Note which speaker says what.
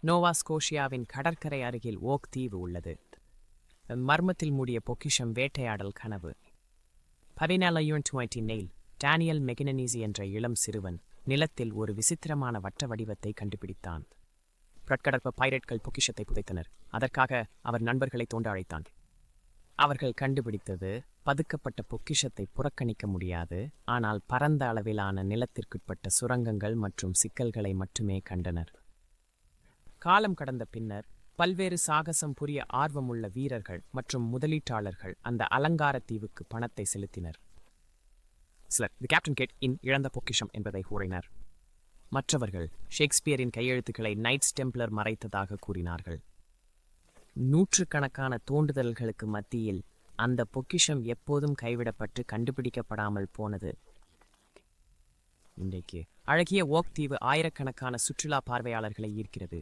Speaker 1: நோவா ஸ்கோஷியாவின் கடற்கரை அருகில் ஓக் தீவு உள்ளது. மர்மத்தில் மூடிய பொக்கிஷம் வேட்டையாடல் கனவு. 1729 டேனியல் மெகினனீசி என்ற இளம் சிறுவன் நிலத்தில் ஒரு விசித்திரமான வட்ட வடிவத்தை கண்டுபிடித்தான். பிரட்கடற்ப பைரட்கள் பொக்கிஷத்தை புதைத்தனர். அதற்காக அவர் நண்பர்களை தோண்ட அழைத்தான். அவர்கள் கண்டுபிடித்தது பதுக்கப்பட்ட பொக்கிஷத்தை புறக்கணிக்க முடியாது, ஆனால் பரந்த அளவிலான நிலத்திற்குட்பட்ட சுரங்கங்கள் மற்றும் சிக்கல்களை மட்டுமே கண்டனர். காலம் கடந்த பின்னர் பல்வேறு சாகசம் புரிய ஆர்வமுள்ள வீரர்கள் மற்றும் முதலீட்டாளர்கள் அந்த அலங்கார தீவுக்கு பணத்தை செலுத்தினர். சிலர் தி கேப்டன் கேட் இன் இழந்த பொக்கிஷம் என்பதை கூறினர். மற்றவர்கள் ஷேக்ஸ்பியரின் கையெழுத்துக்களை நைட்ஸ் டெம்ப்ளர் மறைத்ததாக கூறினார்கள். நூற்றுக்கணக்கான தோண்டுதல்களுக்கு மத்தியில் அந்த பொக்கிஷம் எப்போதும் கைவிடப்பட்டு கண்டுபிடிக்கப்படாமல் போனது. இன்றைக்கு அழகிய ஓக் தீவு ஆயிரக்கணக்கான சுற்றுலா பார்வையாளர்களை ஈர்க்கிறது.